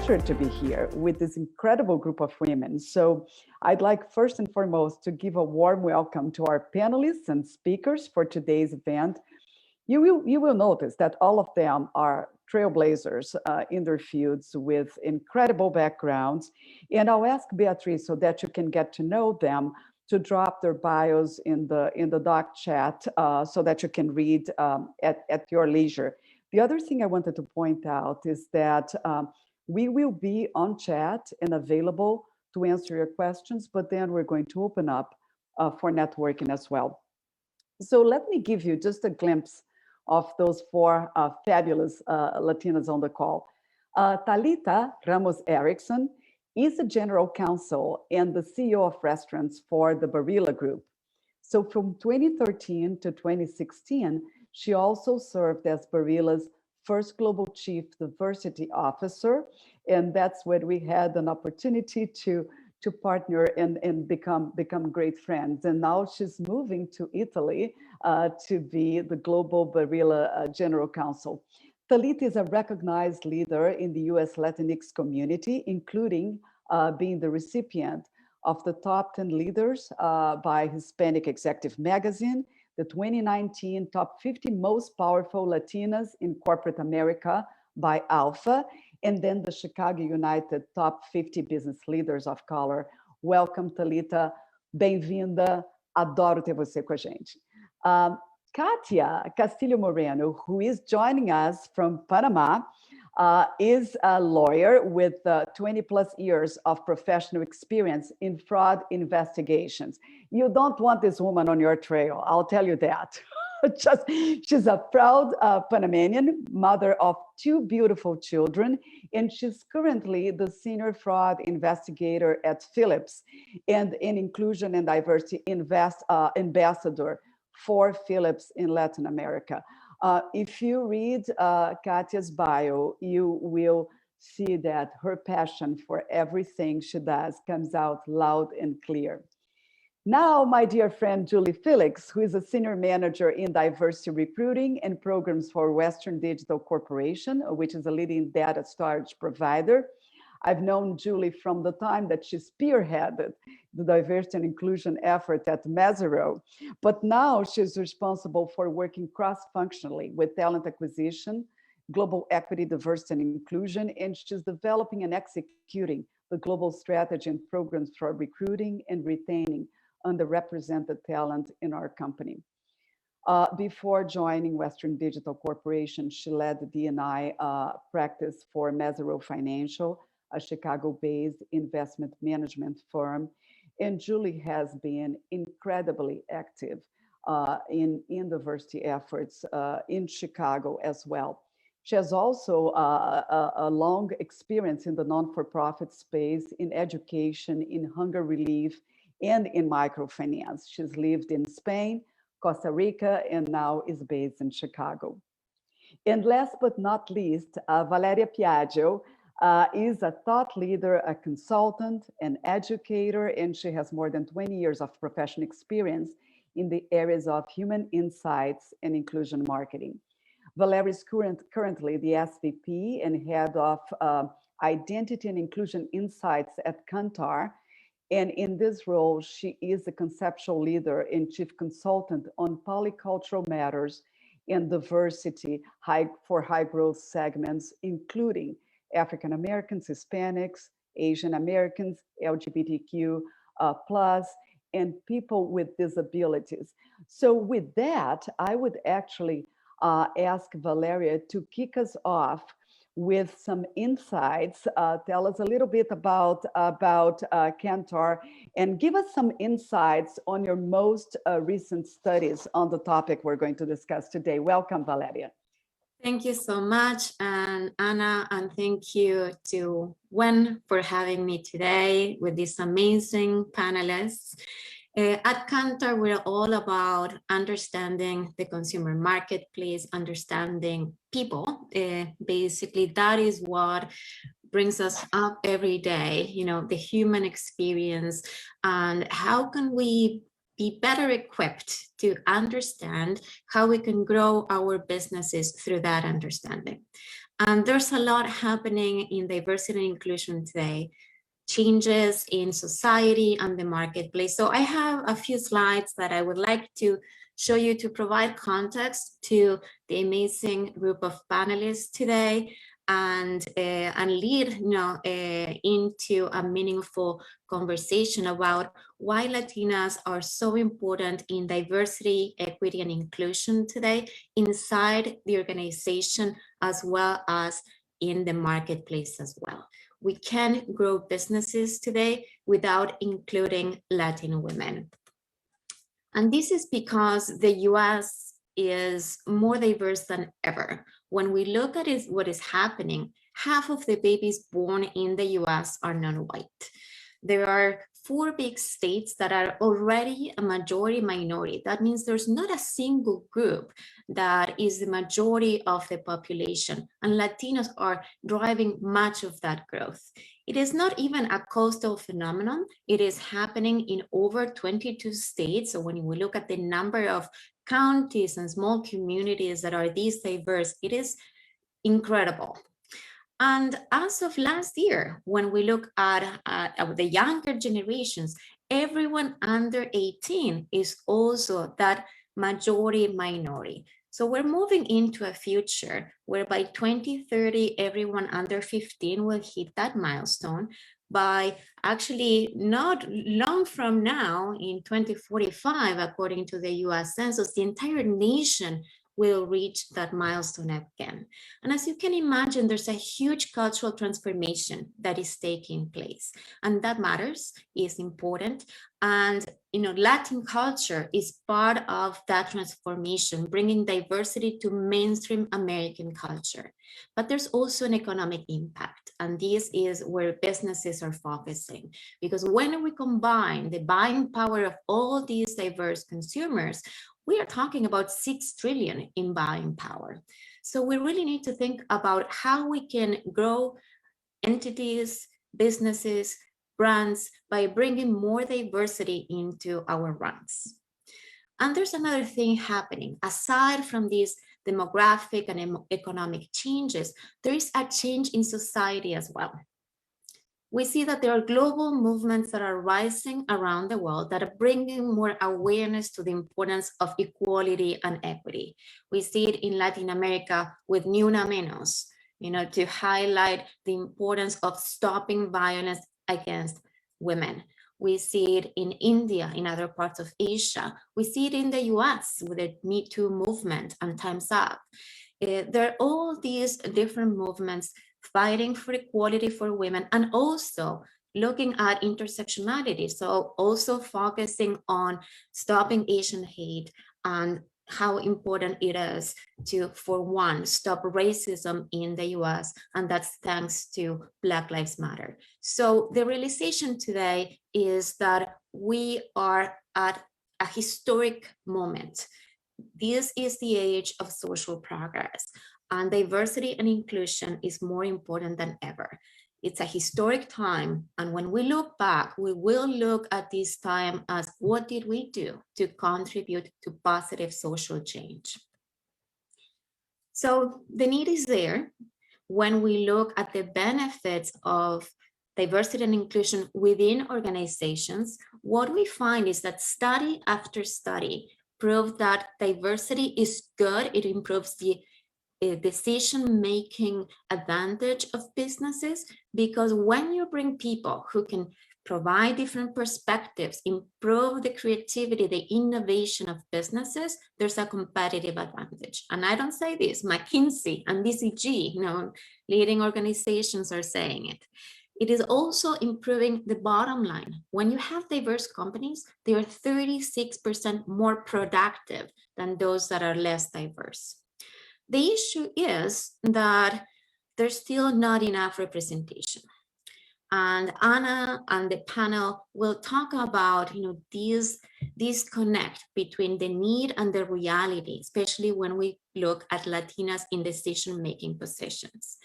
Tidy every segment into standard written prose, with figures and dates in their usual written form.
pleasure to be here with this incredible group of women. So I'd like first and foremost to give a warm welcome to our panelists and speakers for today's event. You will notice that all of them are trailblazers in their fields with incredible backgrounds. And I'll ask Beatriz so that you can get to know them to drop their bios in the doc chat so that you can read at your leisure. The other thing I wanted to point out is that we will be on chat and available to answer your questions, but then we're going to open up for networking as well. So let me give you just a glimpse of those four fabulous Latinas on the call. Talita Ramos Erickson is the general counsel and the CEO of restaurants for the Barilla Group. So from 2013 to 2016, she also served as Barilla's first global chief diversity officer. And that's when we had an opportunity to partner and become great friends. And now she's moving to Italy to be the global Barilla general counsel. Talita is a recognized leader in the US Latinx community, including being the recipient of the top 10 leaders by Hispanic Executive Magazine, the 2019 top 50 most powerful Latinas in corporate America by Alpha, and then the Chicago United top 50 business leaders of color. Welcome, Talita. Bem-vinda. Adoro ter você com a gente. Katia Castillo Moreno, who is joining us from Panama, is a lawyer with 20 plus years of professional experience in fraud investigations. You don't want this woman on your trail, I'll tell you that. She's a proud Panamanian, mother of two beautiful children, and she's currently the senior fraud investigator at Philips and an inclusion and diversity ambassador for Philips in Latin America. If you read Katia's bio, you will see that her passion for everything she does comes out loud and clear. Now, my dear friend Julie Felix, who is a senior manager in diversity recruiting and programs for Western Digital Corporation, which is a leading data storage provider. I've known Julie from the time that she spearheaded the diversity and inclusion effort at Mesero, but now she's responsible for working cross-functionally with talent acquisition, global equity, diversity, and inclusion, and she's developing and executing the global strategy and programs for recruiting and retaining underrepresented talent in our company. Before joining Western Digital Corporation, she led the D&I practice for Mesero Financial, a Chicago-based investment management firm. And Julie has been incredibly active in diversity efforts in Chicago as well. She has also a long experience in the non-for-profit space, in education, in hunger relief, and in microfinance. She's lived in Spain, Costa Rica, and now is based in Chicago. And last but not least, Valeria Piaggio is a thought leader, a consultant, an educator, and she has more than 20 years of professional experience in the areas of human insights and inclusion marketing. Valeria is currently the SVP and head of Identity and Inclusion Insights at Kantar. And in this role, she is a conceptual leader and chief consultant on polycultural matters and diversity for high growth segments, including African Americans, Hispanics, Asian Americans, LGBTQ plus, and people with disabilities. So with that, I would actually ask Valeria to kick us off with some insights. Tell us a little bit about Kantar and give us some insights on your most recent studies on the topic we're going to discuss today. Welcome, Valeria. Thank you so much, and Anna, and thank you to Gwen for having me today with these amazing panelists. At Kantar, we're all about understanding the consumer marketplace, understanding people. Basically, that is what brings us up every day, you know, the human experience, and how can we be better equipped to understand how we can grow our businesses through that understanding. And there's a lot happening in diversity and inclusion today, changes in society and the marketplace. So I have a few slides that I would like to show you to provide context to the amazing group of panelists today, and lead into a meaningful conversation about why Latinas are so important in diversity, equity, and inclusion today inside the organization, as well as in the marketplace as well. We can grow businesses today without including Latin women. And this is because the US is more diverse than ever. When we look at what is happening, half of the babies born in the US are non-white. There are 4 big states that are already a majority minority. That means there's not a single group that is the majority of the population, and Latinos are driving much of that growth. It is not even a coastal phenomenon. It is happening in over 22 states. So when we look at the number of counties and small communities that are this diverse, it is incredible. And as of last year, when we look at the younger generations, everyone under 18 is also that majority minority. So we're moving into a future where by 2030, everyone under 15 will hit that milestone. By actually not long from now, in 2045, according to the US Census, the entire nation will reach that milestone again. And as you can imagine, there's a huge cultural transformation that is taking place, and that matters, is important. And Latin culture is part of that transformation, bringing diversity to mainstream American culture. But there's also an economic impact, and this is where businesses are focusing, because when we combine the buying power of all these diverse consumers, we are talking about 6 trillion in buying power. So we really need to think about how we can grow entities, businesses, brands by bringing more diversity into our ranks. And there's another thing happening. Aside from these demographic and economic changes, there is a change in society as well. We see that there are global movements that are rising around the world that are bringing more awareness to the importance of equality and equity. We see it in Latin America with Ni Una Menos, to highlight the importance of stopping violence against women. We see it in India, in other parts of Asia. We see it in the US with the Me Too movement and Time's Up. There are all these different movements fighting for equality for women, and also looking at intersectionality. So also focusing on stopping Asian hate and how important it is to, for one, stop racism in the US, and that's thanks to Black Lives Matter. So the realization today is that we are at a historic moment. This is the age of social progress, and diversity and inclusion is more important than ever. It's a historic time, and when we look back, we will look at this time as what did we do to contribute to positive social change. So the need is there. When we look at the benefits of diversity and inclusion within organizations, what we find is that study after study prove that diversity is good. It improves the decision-making advantage of businesses, because when you bring people who can provide different perspectives, improve the creativity, the innovation of businesses, there's a competitive advantage. And I don't say this, McKinsey and BCG, leading organizations are saying it. It is also improving the bottom line. When you have diverse companies, they are 36% more productive than those that are less diverse. The issue is that there's still not enough representation. And Anna and the panel will talk about this disconnect between the need and the reality, especially when we look at Latinas in decision-making positions.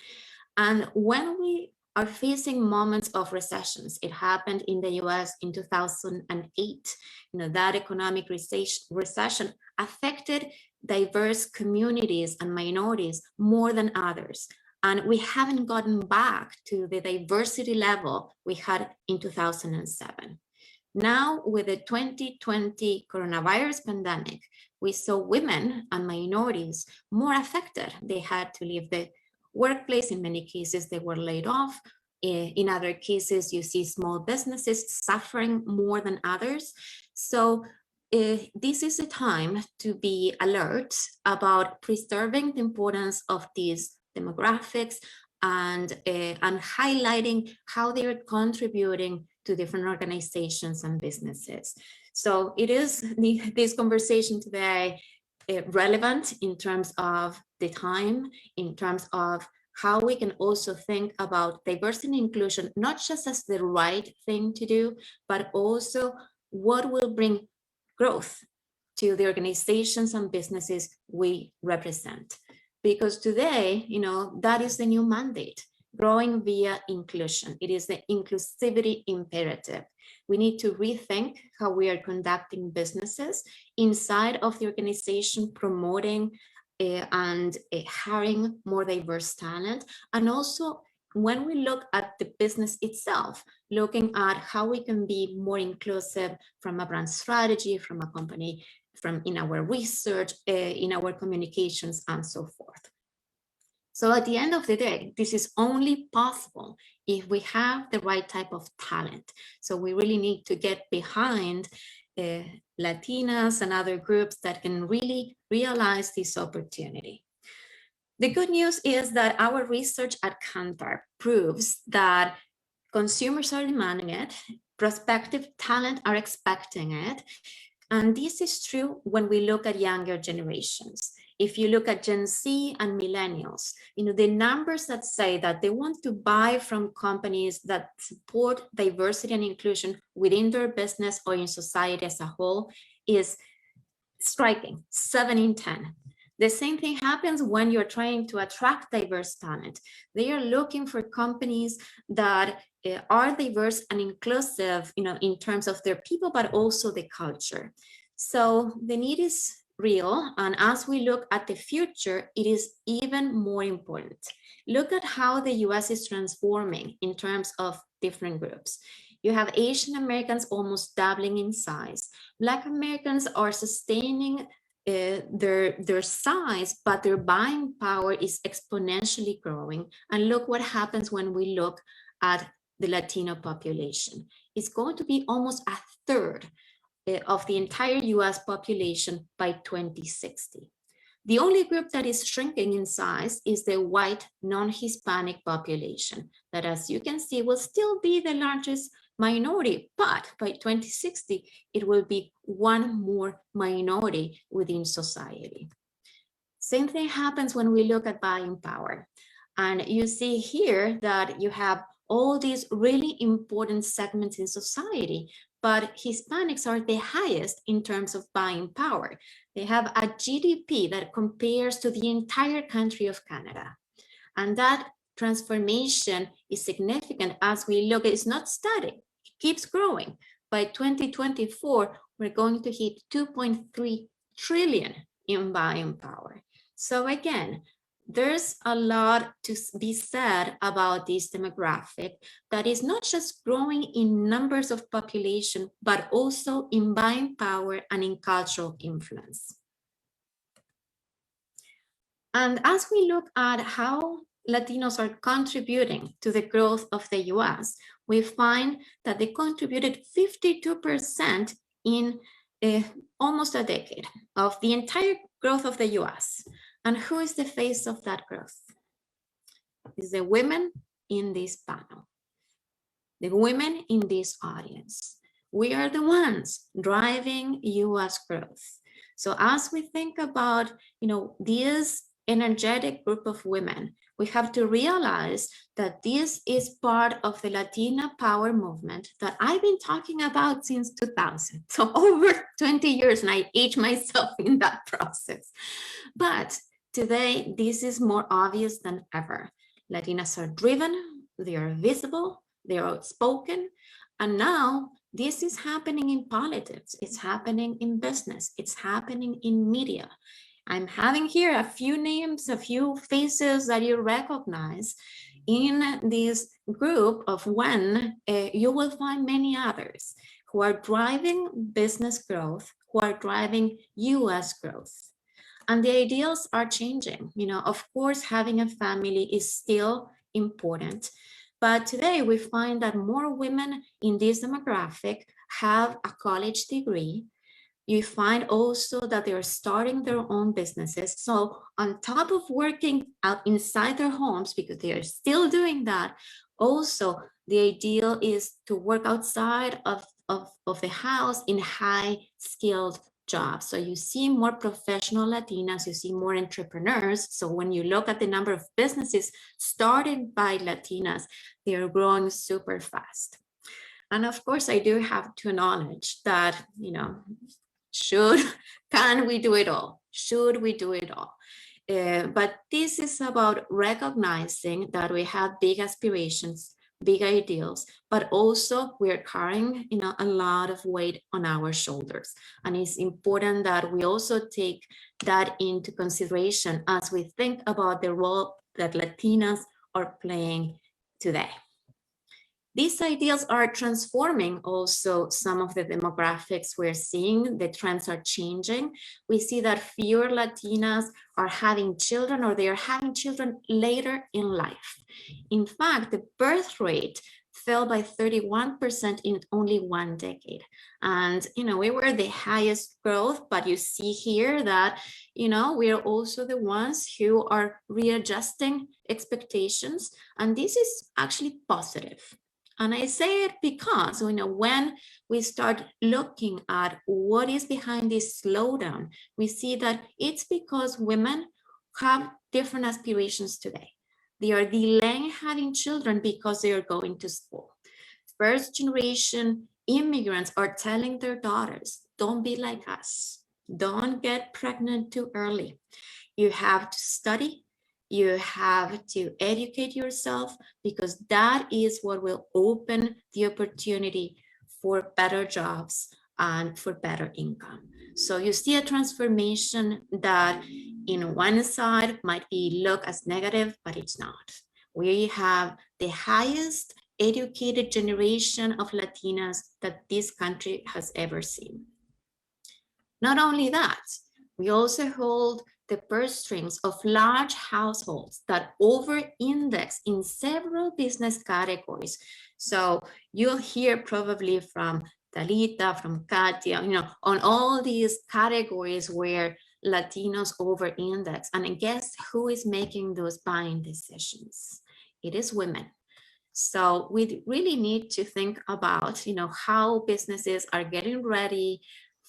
And when we are facing moments of recessions. It happened in the US in 2008. That economic recession affected diverse communities and minorities more than others. And we haven't gotten back to the diversity level we had in 2007. Now, with the 2020 coronavirus pandemic, we saw women and minorities more affected. They had to leave the workplace. In many cases, they were laid off. In other cases, you see small businesses suffering more than others. So this is a time to be alert about preserving the importance of these demographics and highlighting how they are contributing to different organizations and businesses. So it is this conversation today relevant in terms of the time, in terms of how we can also think about diversity and inclusion, not just as the right thing to do, but also what will bring growth to the organizations and businesses we represent. Because today, that is the new mandate, growing via inclusion. It is the inclusivity imperative. We need to rethink how we are conducting businesses inside of the organization, promoting and hiring more diverse talent. And also, when we look at the business itself, looking at how we can be more inclusive from a brand strategy, from a company, from in our research, in our communications, and so forth. So at the end of the day, this is only possible if we have the right type of talent. So we really need to get behind Latinas and other groups that can really realize this opportunity. The good news is that our research at Kantar proves that consumers are demanding it, prospective talent are expecting it, and this is true when we look at younger generations. If you look at Gen Z and millennials, the numbers that say that they want to buy from companies that support diversity and inclusion within their business or in society as a whole is striking, 7 in 10. The same thing happens when you're trying to attract diverse talent. They are looking for companies that are diverse and inclusive, in terms of their people, but also the culture. So the need is real. And as we look at the future, it is even more important. Look at how the US is transforming in terms of different groups. You have Asian Americans almost doubling in size. Black Americans are sustaining their size, but their buying power is exponentially growing. And look what happens when we look at the Latino population. It's going to be almost a third of the entire US population by 2060. The only group that is shrinking in size is the white non-Hispanic population, that, as you can see, will still be the largest minority, but by 2060, it will be one more minority within society. Same thing happens when we look at buying power. And you see here that you have all these really important segments in society, but Hispanics are the highest in terms of buying power. They have a GDP that compares to the entire country of Canada. And that transformation is significant as we look. It's not static, it keeps growing. By 2024, we're going to hit 2.3 trillion in buying power. So again, there's a lot to be said about this demographic that is not just growing in numbers of population, but also in buying power and in cultural influence. And as we look at how Latinos are contributing to the growth of the US, we find that they contributed 52% in almost a decade of the entire growth of the US. And who is the face of that growth? It's the women in this panel, the women in this audience. We are the ones driving US growth. So as we think about, this energetic group of women, we have to realize that this is part of the Latina power movement that I've been talking about since 2000. So over 20 years, and I age myself in that process. But today, this is more obvious than ever. Latinas are driven they are visible, they are outspoken. And now this is happening in politics, it's happening in business, it's happening in media. I'm having here a few names, a few faces that you recognize in this group of one. You will find many others who are driving business growth, who are driving US growth. And the ideals are changing. Of course, having a family is still important, but today we find that more women in this demographic have a college degree. You find also that they're starting their own businesses. So on top of working out inside their homes, because they are still doing that, also the ideal is to work outside of the house in high skilled jobs. So you see more professional Latinas, you see more entrepreneurs. So when you look at the number of businesses started by Latinas, they are growing super fast. And of course, I do have to acknowledge that, can we do it all? Should we do it all? But this is about recognizing that we have big aspirations, big ideals, but also we're carrying a lot of weight on our shoulders. And it's important that we also take that into consideration as we think about the role that Latinas are playing today. These ideals are transforming also some of the demographics we're seeing. The trends are changing. We see that fewer Latinas are having children, or they are having children later in life. In fact, the birth rate fell by 31% in only one decade. And, we were the highest growth, but you see here that, we are also the ones who are readjusting expectations. And this is actually positive. And I say it because, when we start looking at what is behind this slowdown, we see that it's because women have different aspirations today. They are delaying having children because they are going to school. First generation immigrants are telling their daughters, don't be like us. Don't get pregnant too early. You have to study. You have to educate yourself, because that is what will open the opportunity for better jobs and for better income. So you see a transformation that in one side might look as negative, but it's not. We have the highest educated generation of Latinas that this country has ever seen. Not only that, we also hold the purse strings of large households that over-index in several business categories. So you'll hear probably from Talita, from Katia, on all these categories where Latinos over-index. And guess who is making those buying decisions? It is women. So we really need to think about, how businesses are getting ready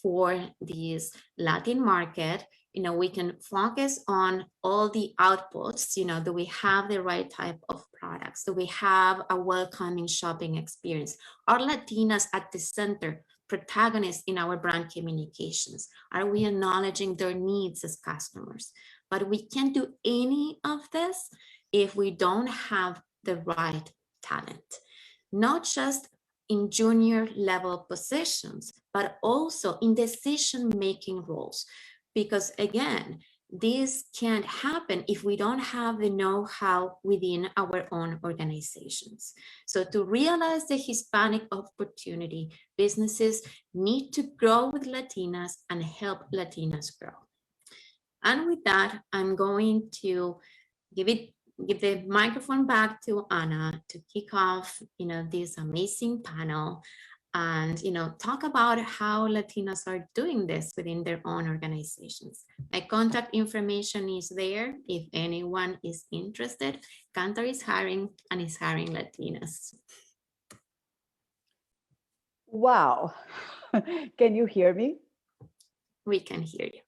for this Latin market. We can focus on all the outputs. Do we have the right type of products? Do we have a welcoming shopping experience? Are Latinas at the center, protagonists in our brand communications? Are we acknowledging their needs as customers? But we can't do any of this if we don't have the right talent, not just in junior level positions, but also in decision-making roles. Because again, this can't happen if we don't have the know-how within our own organizations. So to realize the Hispanic opportunity, businesses need to grow with Latinas and help Latinas grow. And with that, I'm going to give the microphone back to Anna to kick off, this amazing panel and, talk about how Latinas are doing this within their own organizations. My contact information is there if anyone is interested. Kantar is hiring and is hiring Latinas. Wow. Can you hear me? We can hear you.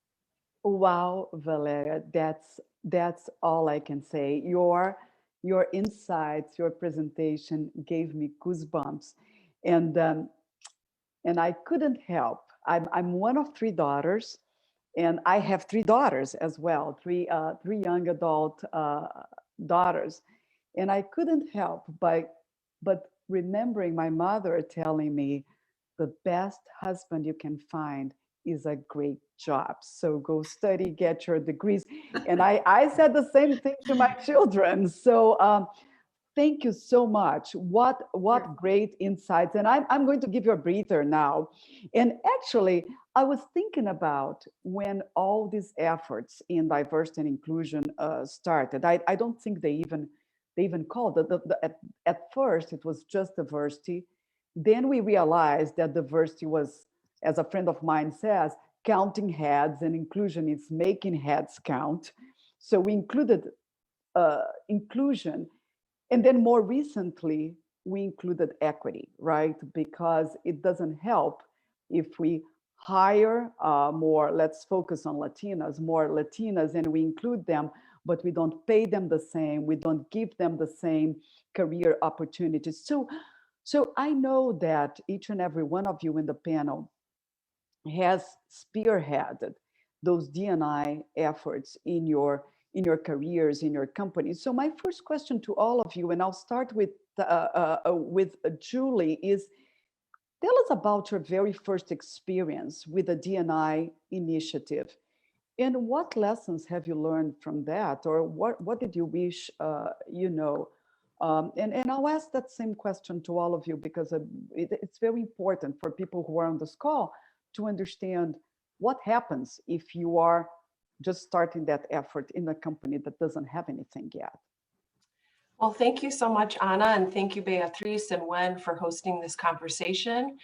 Wow, Valeria, that's all I can say. Your insights, your presentation gave me goosebumps, and I couldn't help. I'm one of three daughters, and I have three daughters as well, three young adult daughters, And I couldn't help but remembering my mother telling me the best husband you can find is a great job. So go study, get your degrees. And I said the same thing to my children. So thank you so much. What great insights. And I'm going to give you a breather now. And actually, I was thinking about when all these efforts in diversity and inclusion started. I don't think they even called it. At first, it was just diversity. Then we realized that diversity was, as a friend of mine says, counting heads, and inclusion is making heads count. So we included inclusion, and then more recently, we included equity, right? Because it doesn't help if we hire more, let's focus on Latinas, more Latinas, and we include them, but we don't pay them the same, we don't give them the same career opportunities. So I know that each and every one of you in the panel has spearheaded those D&I efforts in your careers, in your companies. So my first question to all of you, and I'll start with Julie, is tell us about your very first experience with the D&I initiative, and what lessons have you learned from that, or what did you wish you know? And I'll ask that same question to all of you because it's very important for people who are on this call to understand what happens if you are just starting that effort in a company that doesn't have anything yet. Well, thank you so much, Anna, and thank you, Beatriz and Wen, for hosting this conversation.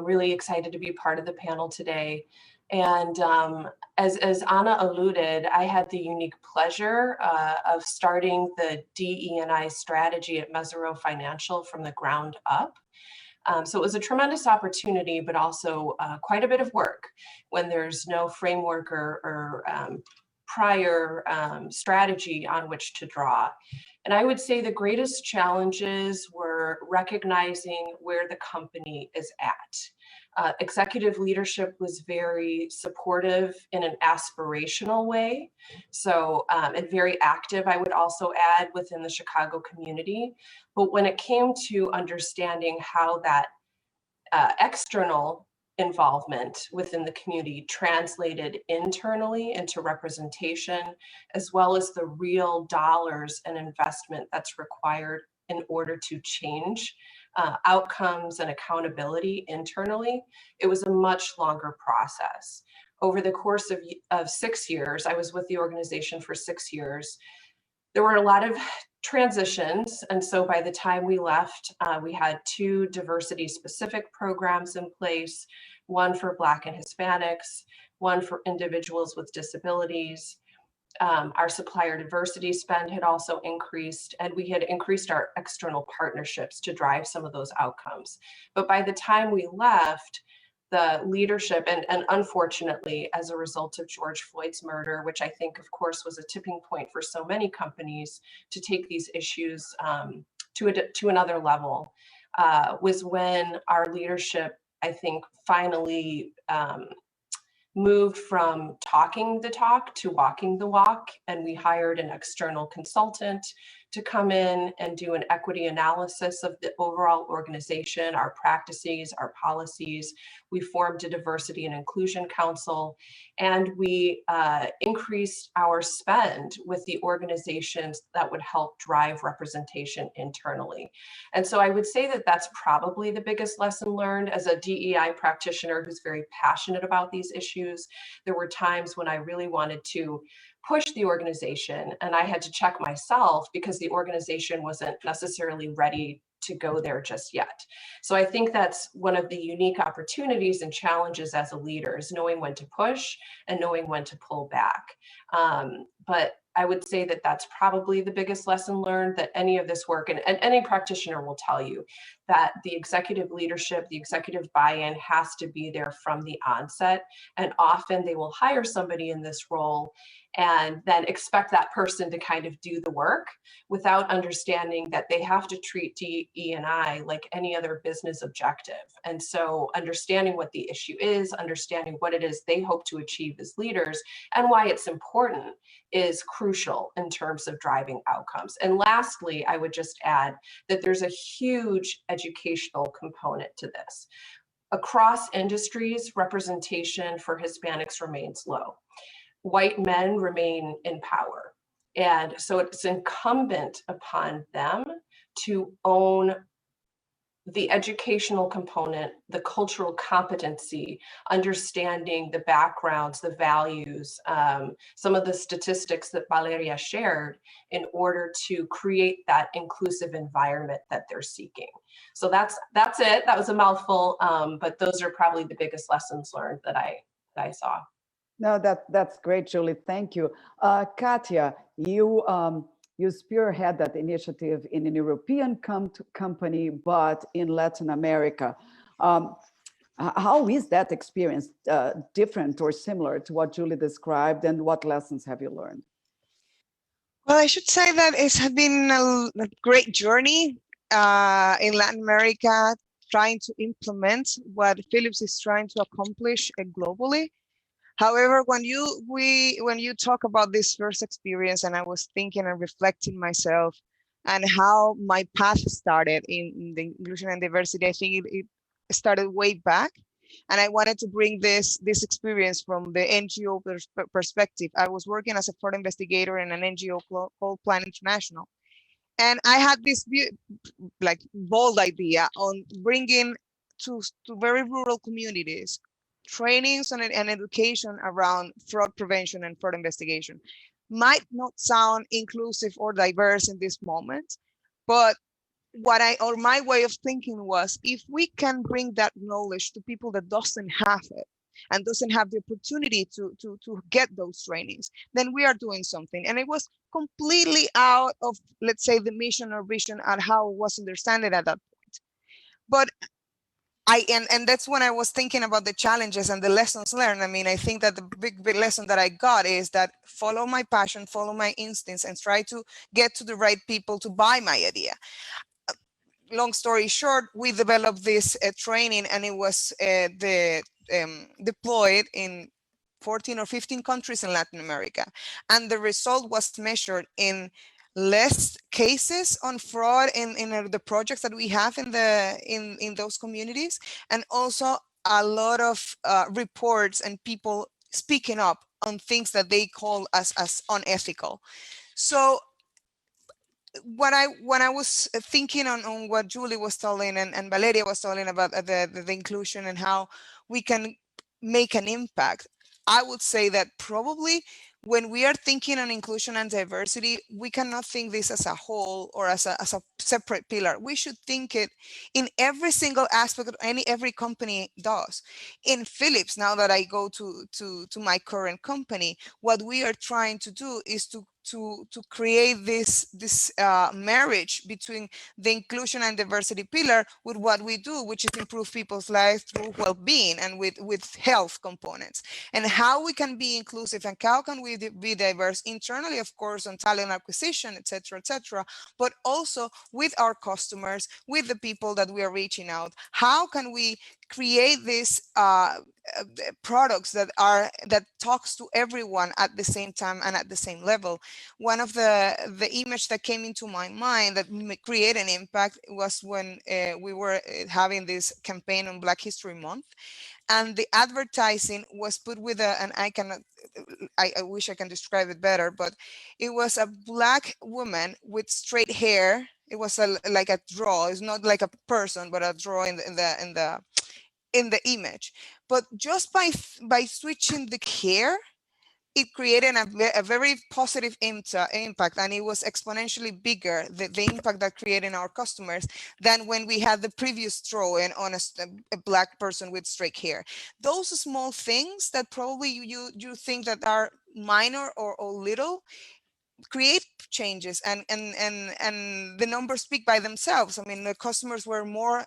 Really excited to be part of the panel today. And as Anna alluded, I had the unique pleasure of starting the DE&I strategy at Mesereau Financial from the ground up. So it was a tremendous opportunity, but also quite a bit of work when there's no framework or prior strategy on which to draw. And I would say the greatest challenges were recognizing where the company is at. Executive leadership was very supportive in an aspirational way. So, and very active, I would also add, within the Chicago community. But when it came to understanding how that external involvement within the community translated internally into representation, as well as the real dollars and investment that's required in order to change outcomes and accountability internally, it was a much longer process. Over the course of 6 years, I was with the organization for 6 years, there were a lot of transitions. And so by the time we left, we had 2 diversity specific programs in place, one for Black and Hispanics, one for individuals with disabilities. Our supplier diversity spend had also increased, and we had increased our external partnerships to drive some of those outcomes. But by the time we left, the leadership, and unfortunately, as a result of George Floyd's murder, which I think, of course, was a tipping point for so many companies to take these issues to another level, was when our leadership, I think, finally moved from talking the talk to walking the walk. And we hired an external consultant to come in and do an equity analysis of the overall organization, our practices, our policies. We formed a diversity and inclusion council, and we increased our spend with the organizations that would help drive representation internally. And so I would say that that's probably the biggest lesson learned as a DEI practitioner who's very passionate about these issues. There were times when I really wanted to push the organization, and I had to check myself because the organization wasn't necessarily ready to go there just yet. So I think that's one of the unique opportunities and challenges as a leader, is knowing when to push and knowing when to pull back. But I would say that that's probably the biggest lesson learned, that any of this work, and any practitioner will tell you, that the executive leadership, the executive buy-in has to be there from the onset. And often they will hire somebody in this role, and then expect that person to kind of do the work without understanding that they have to treat DE&I like any other business objective. And so understanding what the issue is, understanding what it is they hope to achieve as leaders, and why it's important is crucial in terms of driving outcomes. And lastly, I would just add that there's a huge educational component to this. Across industries, representation for Hispanics remains low. White men remain in power. And so it's incumbent upon them to own the educational component, the cultural competency, understanding the backgrounds, the values, some of the statistics that Valeria shared in order to create that inclusive environment that they're seeking. So that's it. That was a mouthful, but those are probably the biggest lessons learned that I saw. No, that's great, Julie. Thank you. Katia, you spearhead that initiative in an European company, but in Latin America. How is that experience different or similar to what Julie described, and what lessons have you learned? Well, I should say that it's been a great journey in Latin America, trying to implement what Philips is trying to accomplish globally. However, when you talk about this first experience, and I was thinking and reflecting myself and how my path started in the inclusion and diversity, I think it started way back. And I wanted to bring this experience from the NGO perspective. I was working as a fraud investigator in an NGO called Plan International. And I had this like bold idea on bringing to very rural communities trainings and education around fraud prevention and fraud investigation. Might not sound inclusive or diverse in this moment, but my way of thinking was, if we can bring that knowledge to people that doesn't have it and doesn't have the opportunity to get those trainings, then we are doing something. And it was completely out of, let's say, the mission or vision at how it was understood at that point. But and that's when I was thinking about the challenges and the lessons learned. I mean, I think that the big lesson that I got is that follow my passion, follow my instincts, and try to get to the right people to buy my idea. Long story short, we developed this training, and it was deployed in 14 or 15 countries in Latin America. And the result was measured in less cases on fraud in the projects that we have in those communities, and also a lot of reports and people speaking up on things that they call as unethical. So when I was thinking on what Julie was telling and Valeria was telling about the inclusion and how we can make an impact, I would say that probably when we are thinking on inclusion and diversity, we cannot think this as a whole or as a separate pillar. We should think it in every single aspect of every company does. In Philips, now that I go to my current company, what we are trying to do is to create this marriage between the inclusion and diversity pillar with what we do, which is improve people's lives through well-being and with health components, and how we can be inclusive and how can we be diverse internally, of course, on talent acquisition, etc., but also with our customers, with the people that we are reaching out. How can we create these products that talks to everyone at the same time and at the same level? One of the image that came into my mind that created an impact was when we were having this campaign on Black History Month, and the advertising was put with I wish I can describe it better, but it was a Black woman with straight hair. It was like a draw. It's not like a person, but a draw in the image. But just by switching the hair, it created a very positive impact, and it was exponentially bigger, the impact that created in our customers, than when we had the previous drawing on a Black person with straight hair. Those small things that probably you think that are minor or little, create changes, and the numbers speak by themselves. I mean, the customers were more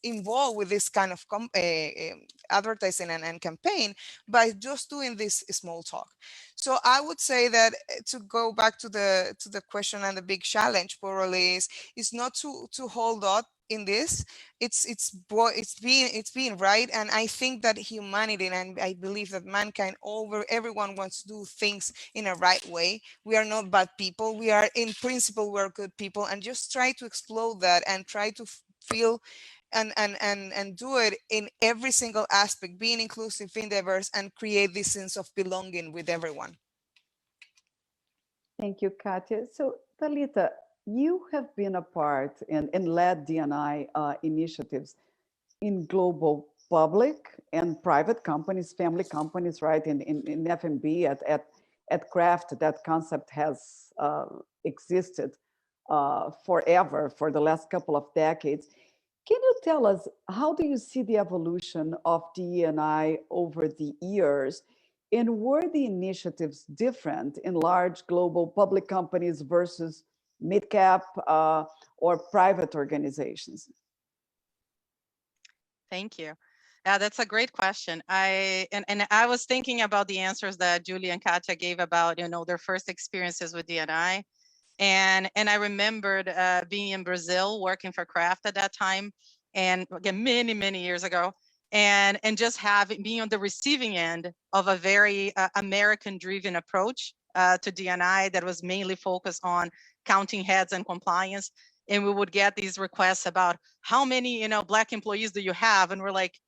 involved with this kind of advertising and campaign by just doing this small talk. So I would say that to go back to the question, and the big challenge probably is not to hold up in this. It's being right. And I think that humanity, and I believe that mankind, everyone wants to do things in a right way. We are not bad people. We are, in principle, we're good people, and just try to explode that and try to feel and do it in every single aspect, being inclusive, being diverse, and create this sense of belonging with everyone. Thank you, Katia. So, Talita, you have been a part and led D&I initiatives in global public and private companies, family companies, right? In F&B at Kraft, that concept has existed forever, for the last couple of decades. Can you tell us, how do you see the evolution of DE&I over the years? And were the initiatives different in large global public companies versus mid-cap or private organizations? Thank you. That's a great question. And I was thinking about the answers that Julie and Katja gave about, their first experiences with D&I. And I remembered being in Brazil working for Kraft at that time, and again, many years ago, and just being on the receiving end of a very American-driven approach to D&I that was mainly focused on counting heads and compliance. And we would get these requests about how many Black employees do you have, and we're like,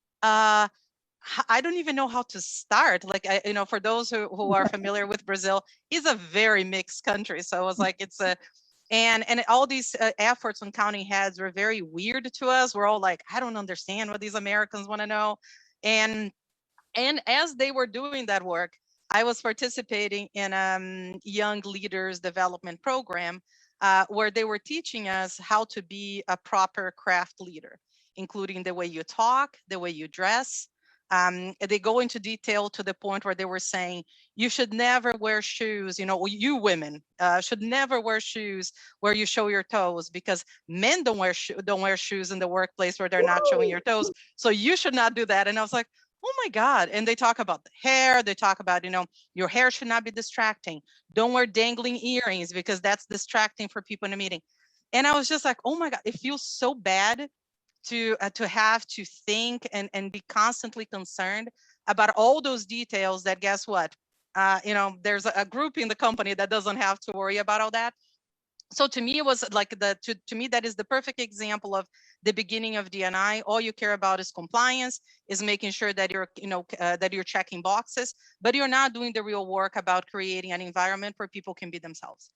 I don't even know how to start. Like, for those who are familiar with Brazil, is a very mixed country. So it was like, and all these efforts on counting heads were very weird to us. We're all like, I don't understand what these Americans want to know. And as they were doing that work, I was participating in a young leaders development program where they were teaching us how to be a proper craft leader, including the way you talk, the way you dress. They go into detail to the point where they were saying, you should never wear shoes, you women should never wear shoes where you show your toes, because men don't wear shoes in the workplace where they're not showing your toes. So you should not do that. And I was like, oh my God. And they talk about the hair. They talk about, your hair should not be distracting. Don't wear dangling earrings because that's distracting for people in a meeting. And I was just like, oh my God, it feels so bad to have to think and be constantly concerned about all those details that, guess what? There's a group in the company that doesn't have to worry about all that. So to me, it was like to me, that is the perfect example of the beginning of D&I. All you care about is compliance, is making sure that you're, that you're checking boxes, but you're not doing the real work about creating an environment where people can be themselves.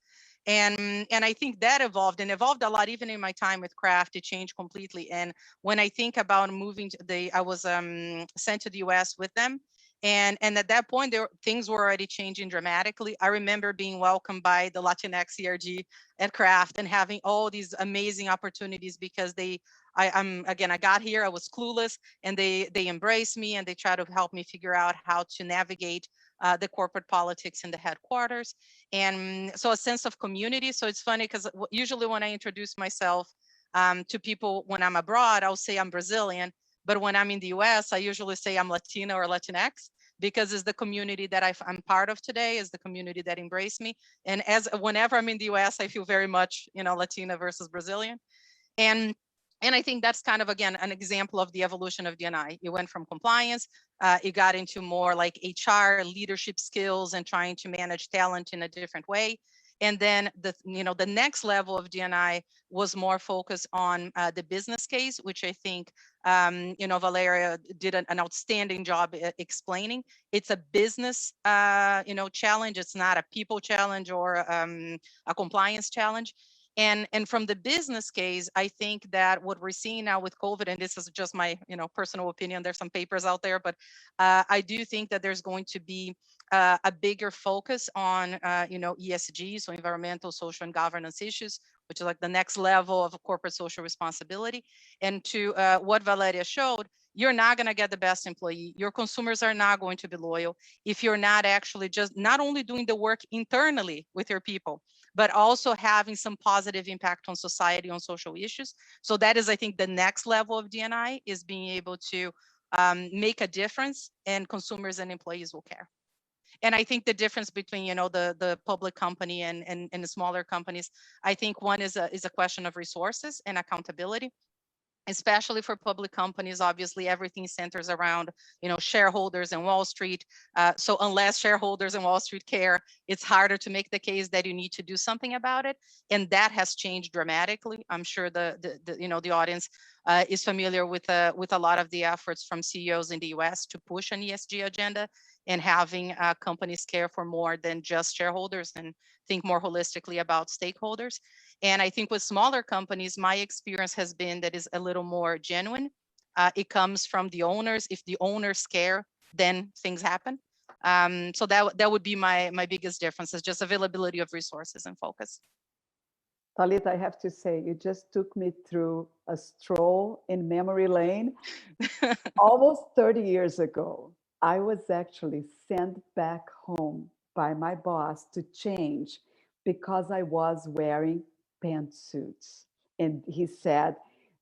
And I think that evolved a lot, even in my time with Kraft. It changed completely. And when I think about moving I was sent to the US with them. And at that point, things were already changing dramatically. I remember being welcomed by the Latinx ERG at Kraft and having all these amazing opportunities because I got here, I was clueless, and they embraced me, and they try to help me figure out how to navigate the corporate politics in the headquarters. And so a sense of community. So it's funny because usually when I introduce myself to people when I'm abroad, I'll say I'm Brazilian. But when I'm in the US, I usually say I'm Latina or Latinx, because it's the community that I'm part of today, is the community that embraced me. And whenever I'm in the US, I feel very much, Latina versus Brazilian. And I think that's kind of, again, an example of the evolution of D&I. It went from compliance, it got into more like HR, leadership skills, and trying to manage talent in a different way. And then the next level of D&I was more focused on the business case, which I think Valeria did an outstanding job explaining. It's a business challenge. It's not a people challenge or a compliance challenge. And from the business case, I think that what we're seeing now with COVID, and this is just my personal opinion, there's some papers out there, but I do think that there's going to be a bigger focus on ESG, so environmental, social, and governance issues, which is like the next level of corporate social responsibility. And to what Valeria showed, you're not going to get the best employee. Your consumers are not going to be loyal if you're not actually just not only doing the work internally with your people, but also having some positive impact on society, on social issues. So that is, I think, the next level of D&I, is being able to make a difference, and consumers and employees will care. And I think the difference between the public company and the smaller companies, I think one is a question of resources and accountability. Especially for public companies, obviously everything centers around shareholders and Wall Street. So unless shareholders and Wall Street care, it's harder to make the case that you need to do something about it. And that has changed dramatically. I'm sure the audience is familiar with a lot of the efforts from CEOs in the US to push an ESG agenda, and having companies care for more than just shareholders and think more holistically about stakeholders. And I think with smaller companies, my experience has been that is a little more genuine. It comes from the owners. If the owners care, then things happen. So that would be my biggest difference, is just availability of resources and focus. Talita, I have to say, you just took me through a stroll in memory lane. Almost 30 years ago, I was actually sent back home by my boss to change because I was wearing pantsuits. And he said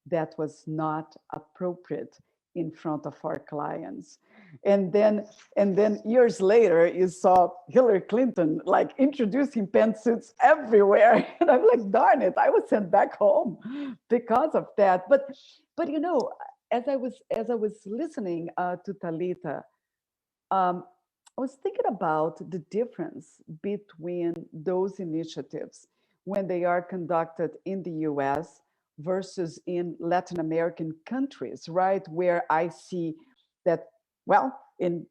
that was not appropriate in front of our clients. And then years later, you saw Hillary Clinton like introducing pantsuits everywhere. And I'm like, darn it, I was sent back home because of that. But as I was listening to Talita, I was thinking about the difference between those initiatives when they are conducted in the US versus in Latin American countries, right? Where I see that, well, in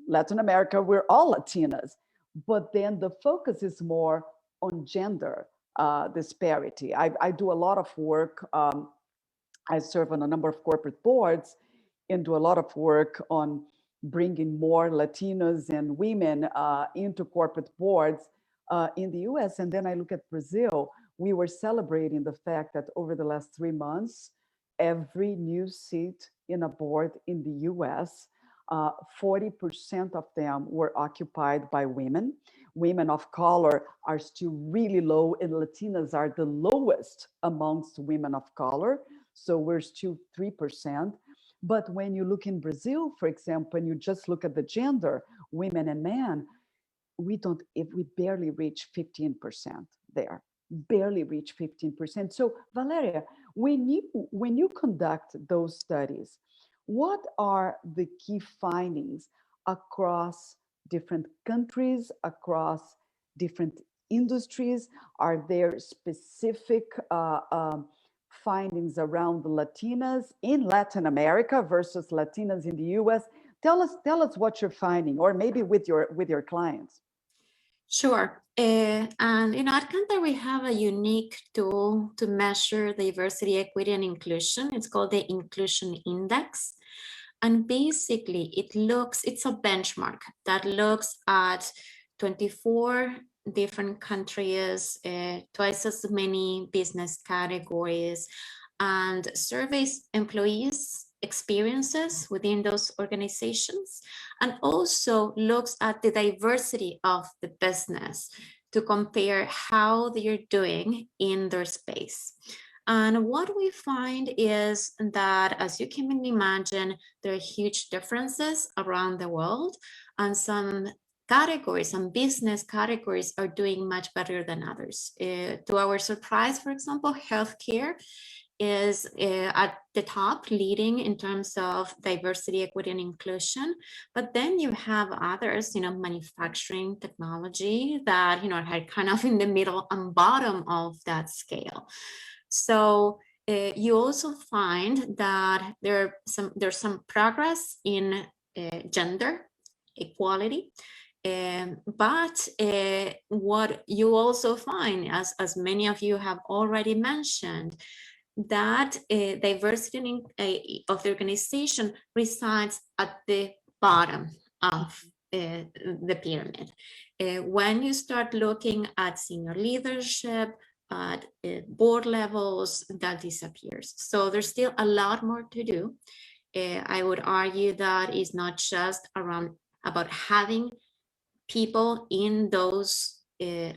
Latin America, we're all Latinas, but then the focus is more on gender disparity. I do a lot of work. I serve on a number of corporate boards and do a lot of work on bringing more Latinas and women into corporate boards in the US. And then I look at Brazil. We were celebrating the fact that over the last 3 months, every new seat in a board in the US, 40% of them were occupied by women. Women of color are still really low, and Latinas are the lowest amongst women of color. So we're still 3%. But when you look in Brazil, for example, and you just look at the gender, women and men, we barely reach 15% there, barely reach 15%. So Valeria, when you conduct those studies, what are the key findings across different countries, across different industries? Are there specific findings around Latinas in Latin America versus Latinas in the US? Tell us what you're finding, or maybe with your clients. Sure. And at Kantar, we have a unique tool to measure diversity, equity, and inclusion. It's called the Inclusion Index. And basically, it's a benchmark that looks at 24 different countries, twice as many business categories, and surveys employees' experiences within those organizations, and also looks at the diversity of the business to compare how they're doing in their space. And what we find is that, as you can imagine, there are huge differences around the world, and some categories, some business categories are doing much better than others. To our surprise, for example, healthcare is at the top, leading in terms of diversity, equity, and inclusion. But then you have others, manufacturing, technology, that are kind of in the middle and bottom of that scale. So you also find that there's some progress in gender equality. But what you also find, as many of you have already mentioned, that diversity of the organization resides at the bottom of the pyramid. When you start looking at senior leadership, at board levels, that disappears. So there's still a lot more to do. I would argue that it's not just about having people in those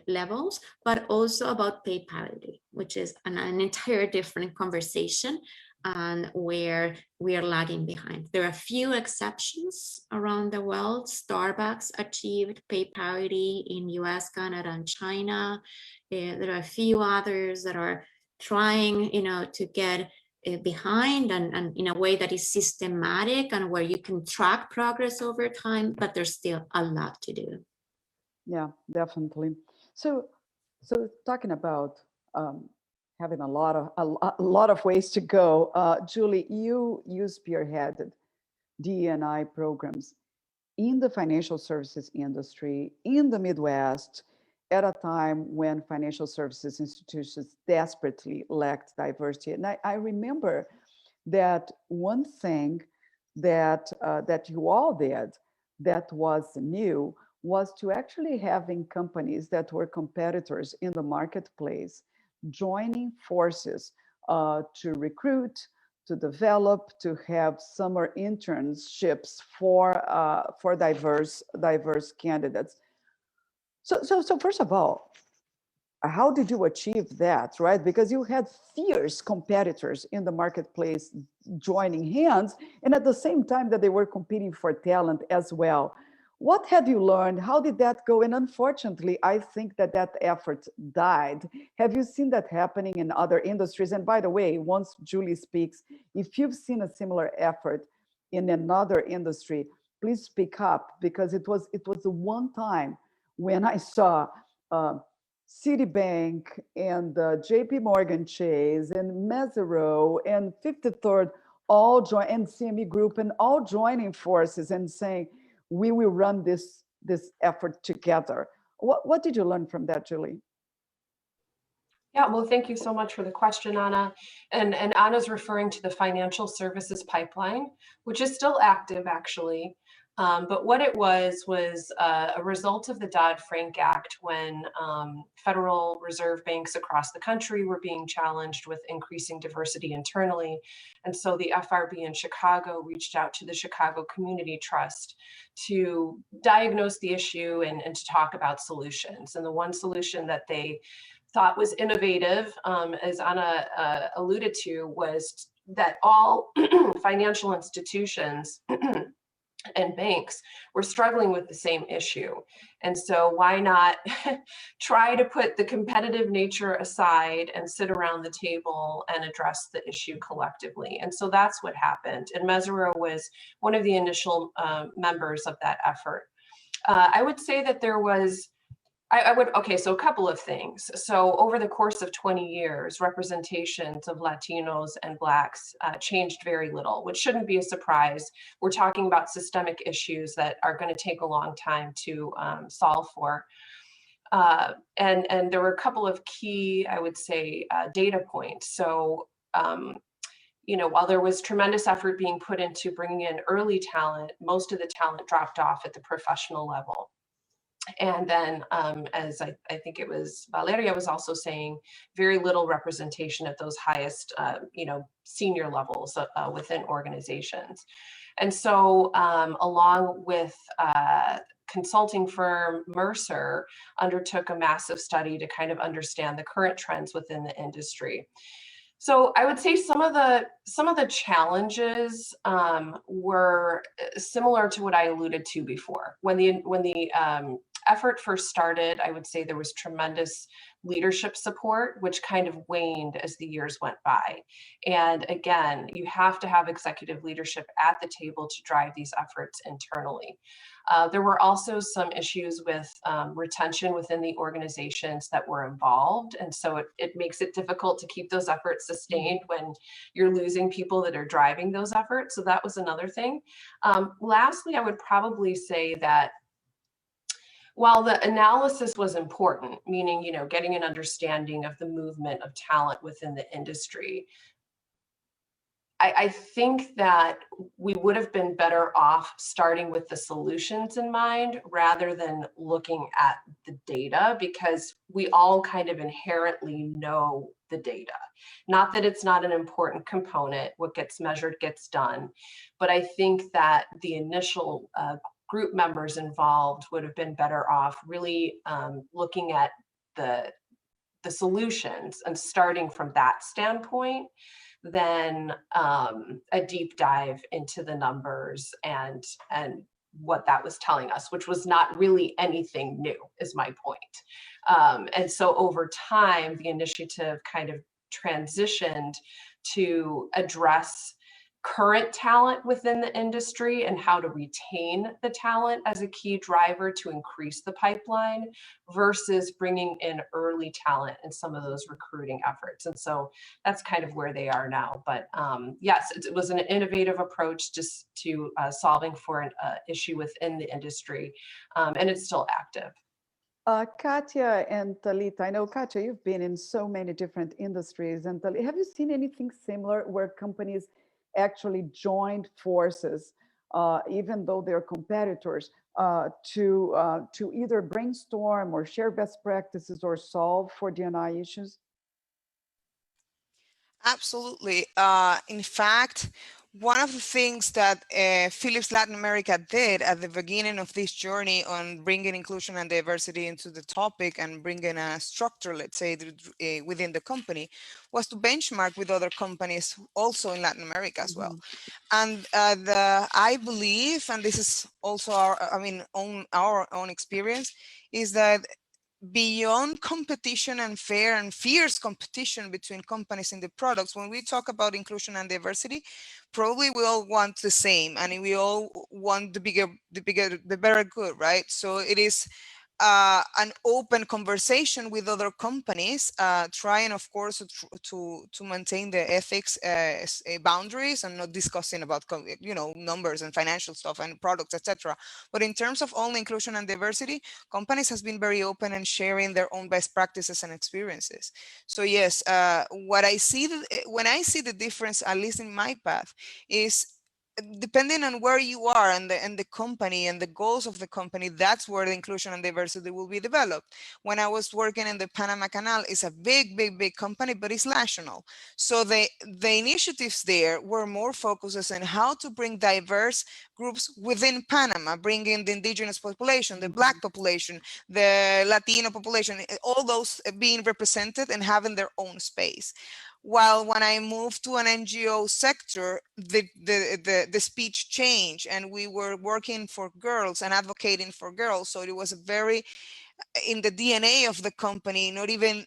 levels, but also about pay parity, which is an entire different conversation and where we are lagging behind. There are a few exceptions around the world. Starbucks achieved pay parity in US, Canada, and China. There are a few others that are trying, to get behind and in a way that is systematic and where you can track progress over time, but there's still a lot to do. Yeah, definitely. So talking about having a lot of ways to go, Julie, you spearheaded D&I programs in the financial services industry in the Midwest at a time when financial services institutions desperately lacked diversity. And I remember that one thing that you all did that was new was to actually having companies that were competitors in the marketplace joining forces to recruit, to develop, to have summer internships for diverse candidates. So first of all, how did you achieve that, right? Because you had fierce competitors in the marketplace joining hands, and at the same time that they were competing for talent as well. What have you learned? How did that go? And unfortunately, I think that effort died. Have you seen that happening in other industries? And by the way, once Julie speaks, if you've seen a similar effort in another industry, please speak up, because it was the one time when I saw Citibank and JP Morgan Chase and Mesirow and 53rd all join, and CME Group, and all joining forces and saying, we will run this effort together. What did you learn from that, Julie? Yeah, well, thank you so much for the question, Anna. And Anna's referring to the financial services pipeline, which is still active, actually. But what it was a result of the Dodd-Frank Act when Federal Reserve banks across the country were being challenged with increasing diversity internally. And so the FRB in Chicago reached out to the Chicago Community Trust to diagnose the issue and to talk about solutions. And the one solution that they thought was innovative, as Anna alluded to, was that all financial institutions and banks were struggling with the same issue. And so why not try to put the competitive nature aside and sit around the table and address the issue collectively? And so that's what happened. And Mesirow was one of the initial members of that effort. I would say that there was, so a couple of things. So over the course of 20 years, representations of Latinos and Blacks changed very little, which shouldn't be a surprise. We're talking about systemic issues that are going to take a long time to solve for. And there were a couple of key, I would say, data points. So, while there was tremendous effort being put into bringing in early talent, most of the talent dropped off at the professional level. And then, as I think it was Valeria was also saying, very little representation at those highest, senior levels within organizations. And so, along with consulting firm Mercer, undertook a massive study to kind of understand the current trends within the industry. So I would say some of the challenges were similar to what I alluded to before. When the effort first started, I would say there was tremendous leadership support, which kind of waned as the years went by. And again, you have to have executive leadership at the table to drive these efforts internally. There were also some issues with retention within the organizations that were involved. And so it makes it difficult to keep those efforts sustained when you're losing people that are driving those efforts. So that was another thing. Lastly, I would probably say that While the analysis was important, meaning, getting an understanding of the movement of talent within the industry, I think that we would have been better off starting with the solutions in mind rather than looking at the data, because we all kind of inherently know the data. Not that it's not an important component, what gets measured gets done, but I think that the initial group members involved would have been better off really looking at the solutions and starting from that standpoint than a deep dive into the numbers and what that was telling us, which was not really anything new, is my point. And so over time, the initiative kind of transitioned to address current talent within the industry and how to retain the talent as a key driver to increase the pipeline versus bringing in early talent in some of those recruiting efforts. And so that's kind of where they are now. But yes, it was an innovative approach just to solving for an issue within the industry, and it's still active. Katya and Talita, I know, Katya, you've been in so many different industries. And Talita, have you seen anything similar where companies actually joined forces, even though they're competitors, to either brainstorm or share best practices or solve for D&I issues? Absolutely. In fact, one of the things that Philips Latin America did at the beginning of this journey on bringing inclusion and diversity into the topic and bringing a structure, let's say, within the company, was to benchmark with other companies also in Latin America as well. And I believe, and this is also our own experience, is that beyond competition and fair and fierce competition between companies in the products, when we talk about inclusion and diversity, probably we all want the same, and we all want the better good, right? So it is an open conversation with other companies, trying, of course, to maintain the ethics boundaries and not discussing about numbers and financial stuff and products, etc. But in terms of only inclusion and diversity, companies has been very open and sharing their own best practices and experiences. So yes, what I see when I see the difference, at least in my path, is depending on where you are and the company and the goals of the company, that's where the inclusion and diversity will be developed. When I was working in the Panama Canal, it's a big company, but it's national. So the initiatives there were more focused on how to bring diverse groups within Panama, bringing the indigenous population, the Black population, the Latino population, all those being represented and having their own space. While when I moved to an NGO sector, the speech changed, and we were working for girls and advocating for girls. So it was very in the DNA of the company, not even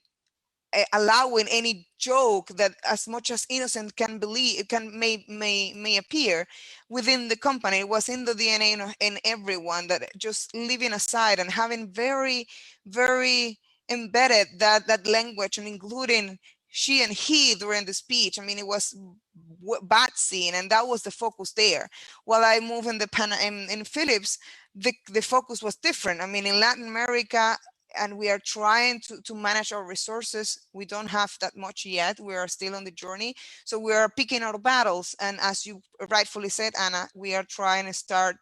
allowing any joke that, as much as innocent can believe, it can may appear within the company. It was in the DNA in everyone, that just leaving aside and having very embedded that language, and including she and he during the speech. I mean, it was bad scene, and that was the focus there. While I moved in Philips, the focus was different. I mean, in Latin America, and we are trying to manage our resources. We don't have that much yet. We are still on the journey. So we are picking our battles. And as you rightfully said, Anna, we are trying to start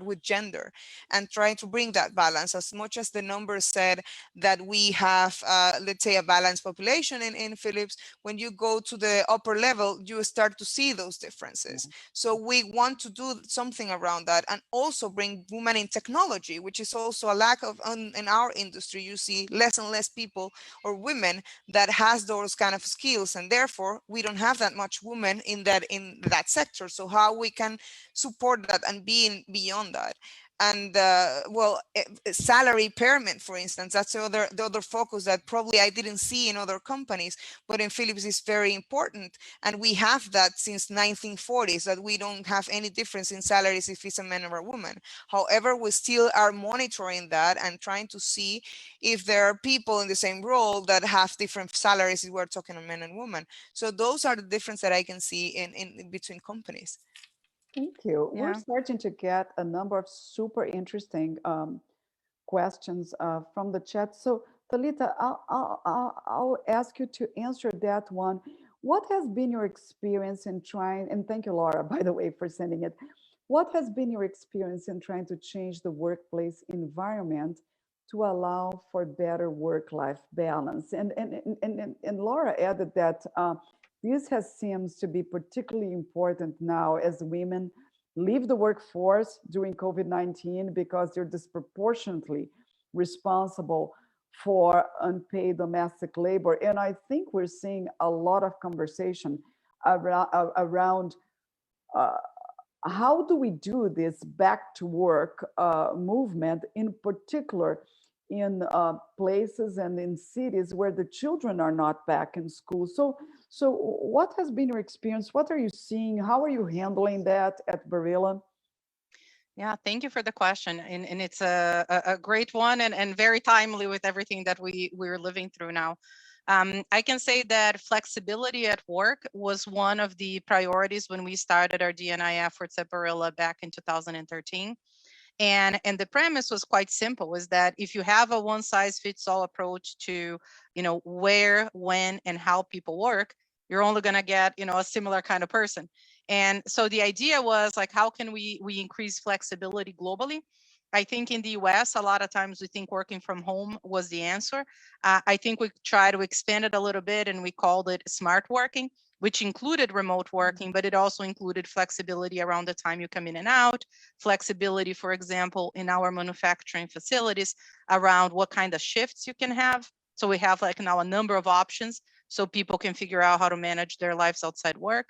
with gender and trying to bring that balance. As much as the numbers said that we have, let's say, a balanced population in Philips, when you go to the upper level, you start to see those differences. So we want to do something around that, and also bring women in technology, which is also a lack of in our industry. You see less and less people or women that has those kind of skills, and therefore we don't have that much women in that sector. So how we can support that and be beyond that. And salary pyramid, for instance, that's the other focus that probably I didn't see in other companies, but in Philips is very important. And we have that since 1940s, that we don't have any difference in salaries if it's a man or a woman. However, we still are monitoring that and trying to see if there are people in the same role that have different salaries if we're talking of men and women. So those are the difference that I can see in between companies. Thank you. Yeah. We're starting to get a number of super interesting questions from the chat. So Talita, I'll ask you to answer that one. What has been your experience in trying, and thank you, Laura, by the way, for sending it. What has been your experience in trying to change the workplace environment to allow for better work-life balance? And Laura added that this has seems to be particularly important now as women leave the workforce during COVID-19 because they're disproportionately responsible for unpaid domestic labor. And I think we're seeing a lot of conversation around how do we do this back to work movement, in particular in places and in cities where the children are not back in school. So what has been your experience? What are you seeing? How are you handling that at Barilla? Yeah, thank you for the question. And it's a great one and very timely with everything that we're living through now. I can say that flexibility at work was one of the priorities when we started our D&I efforts at Barilla back in 2013. And the premise was quite simple, is that if you have a one size fits all approach to, where, when, and how people work, you're only going to get, a similar kind of person. And so the idea was like, how can we increase flexibility globally? I think in the US, a lot of times we think working from home was the answer. I think we tried to expand it a little bit and we called it smart working, which included remote working, but it also included flexibility around the time you come in and out, flexibility, for example, in our manufacturing facilities around what kind of shifts you can have. So we have like now a number of options so people can figure out how to manage their lives outside work.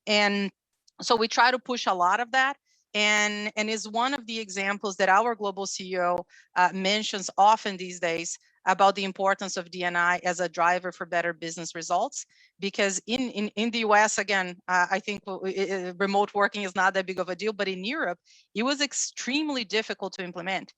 And so we try to push a lot of that. And is one of the examples that our global CEO mentions often these days about the importance of D&I as a driver for better business results. Because in the US, again, I think remote working is not that big of a deal, but in Europe, it was extremely difficult to implement.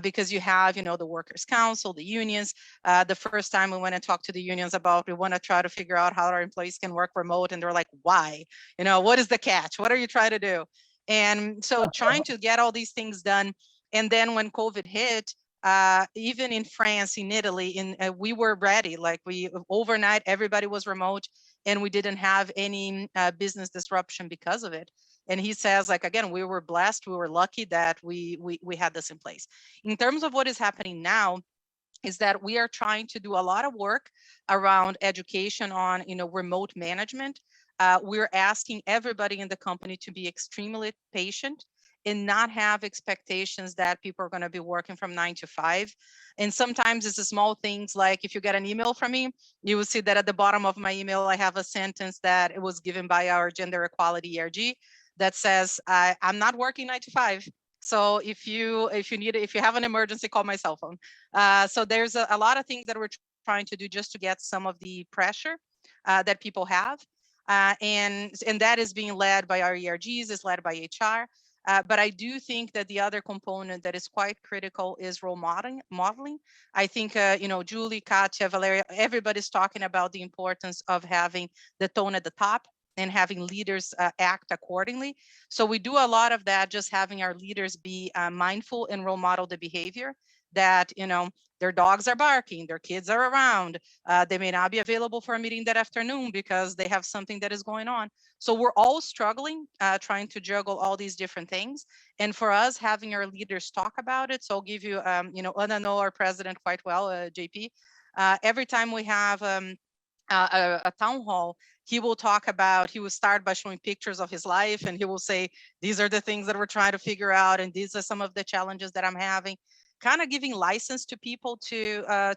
Because you have, the workers' council, the unions. The first time we went and talked to the unions about, we want to try to figure out how our employees can work remote. And they're like, why? What is the catch? What are you trying to do? And so trying to get all these things done. And then when COVID hit, even in France, in Italy, we were ready. Like overnight, everybody was remote and we didn't have any business disruption because of it. And he says, like, again, we were blessed, we were lucky that we had this in place. In terms of what is happening now, is that we are trying to do a lot of work around education on, remote management. We're asking everybody in the company to be extremely patient and not have expectations that people are going to be working from 9 to 5. And sometimes it's the small things, like if you get an email from me, you will see that at the bottom of my email, I have a sentence that it was given by our gender equality ERG that says, I'm not working 9 to 5. So if you have an emergency, call my cell phone. So there's a lot of things that we're trying to do just to get some of the pressure that people have. And that is being led by our ERGs, is led by HR. But I do think that the other component that is quite critical is role modeling. I think, Julie, Katya, Valeria, everybody's talking about the importance of having the tone at the top and having leaders act accordingly. So we do a lot of that, just having our leaders be mindful and role model the behavior that, their dogs are barking, their kids are around, they may not be available for a meeting that afternoon because they have something that is going on. So we're all struggling, trying to juggle all these different things. And for us, having our leaders talk about it. So I'll give you, Anna know our president quite well, JP. Every time we have a town hall, he will start by showing pictures of his life, and he will say, these are the things that we're trying to figure out, and these are some of the challenges that I'm having, kind of giving license to people to have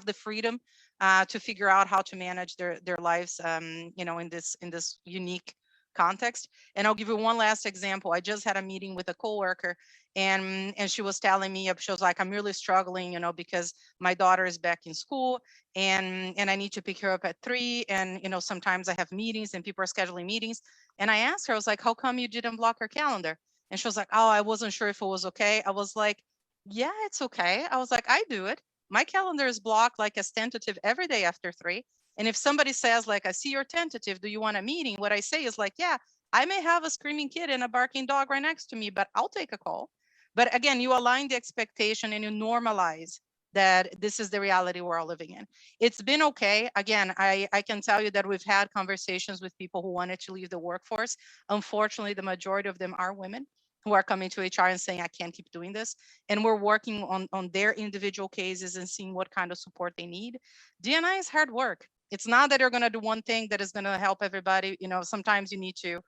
the freedom to figure out how to manage their lives, in this unique context. And I'll give you one last example. I just had a meeting with a coworker, and she was telling me, she was like, I'm really struggling, because my daughter is back in school, and I need to pick her up at 3, and sometimes I have meetings and people are scheduling meetings. And I asked her, I was like, how come you didn't block her calendar? And she was like, oh, I wasn't sure if it was okay. I was like, yeah, it's okay. I was like, I do it. My calendar is blocked like as tentative every day after 3. And if somebody says, like, I see you're tentative, do you want a meeting? What I say is like, yeah, I may have a screaming kid and a barking dog right next to me, but I'll take a call. But again, you align the expectation and you normalize that this is the reality we're all living in. It's been okay. Again, I can tell you that we've had conversations with people who wanted to leave the workforce. Unfortunately, the majority of them are women who are coming to HR and saying, I can't keep doing this. And we're working on their individual cases and seeing what kind of support they need. D&I is hard work. It's not that you're going to do one thing that is going to help everybody. You know, sometimes you need to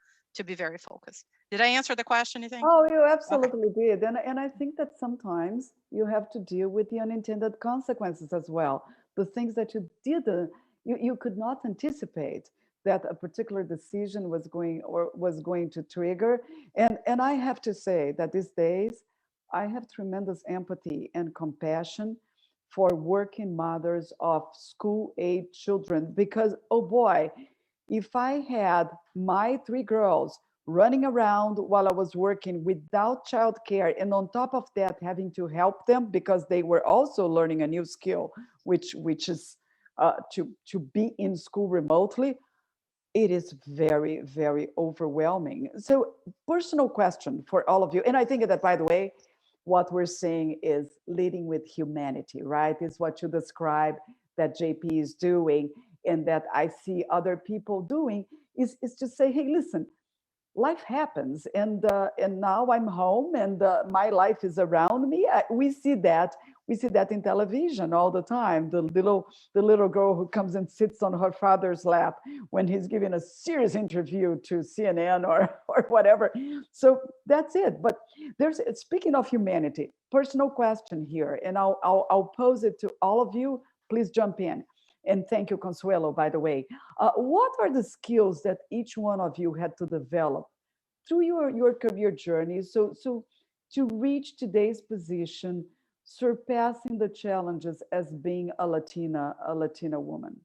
be very focused. Did I answer the question, you think? Oh, you absolutely did. And I think that sometimes you have to deal with the unintended consequences as well. The things that you didn't, you could not anticipate that a particular decision was going to trigger. And I have to say that these days, I have tremendous empathy and compassion for working mothers of school-age children because, oh boy, if I had my three girls running around while I was working without childcare, and on top of that, having to help them because they were also learning a new skill, which is to be in school remotely, it is very, very overwhelming. So, personal question for all of you, and I think that, by the way, what we're saying is leading with humanity, right? Is what you describe that JP is doing and that I see other people doing is to say, hey, listen, life happens, and now I'm home, and my life is around me. We see that in television all the time. The little girl who comes and sits on her father's lap when he's giving a serious interview to CNN or whatever. So that's it. But speaking of humanity, personal question here, and I'll pose it to all of you. Please jump in. And thank you, Consuelo, by the way. What are the skills that each one of you had to develop through your career journey so to reach today's position, surpassing the challenges as being a Latina woman?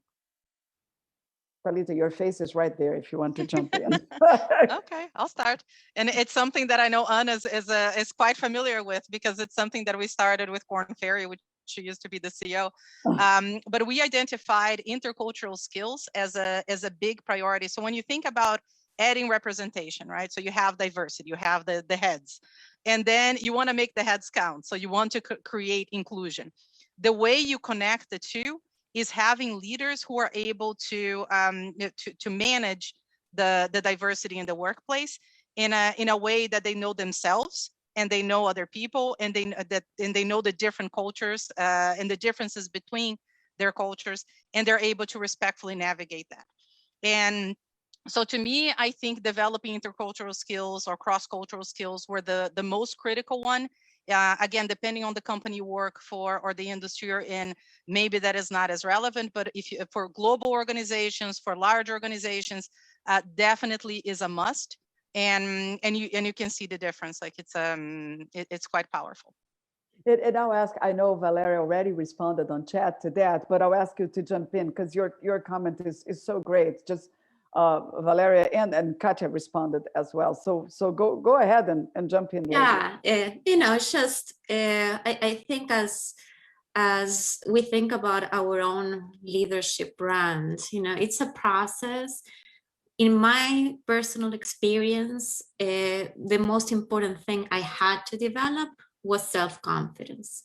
Talita, your face is right there if you want to jump in. Okay, I'll start. And it's something that I know Anna is quite familiar with because it's something that we started with Corn Ferry, which she used to be the CEO. But we identified intercultural skills as a big priority. So when you think about adding representation, right? So you have diversity, you have the heads, and then you want to make the heads count. So you want to create inclusion. The way you connect the two is having leaders who are able to manage the diversity in the workplace in a way that they know themselves and they know other people, and they know the different cultures and the differences between their cultures, and they're able to respectfully navigate that. And so to me, I think developing intercultural skills or cross-cultural skills were the most critical one. Again, depending on the company you work for or the industry you're in, maybe that is not as relevant, but for global organizations, for large organizations, definitely is a must. And you can see the difference. Like it's quite powerful. And I'll ask, I know Valeria already responded on chat to that, but I'll ask you to jump in because your comment is so great. Just Valeria and Katya responded as well. So go ahead and jump in. Yeah, just I think as we think about our own leadership brand, it's a process. In my personal experience, the most important thing I had to develop was self-confidence.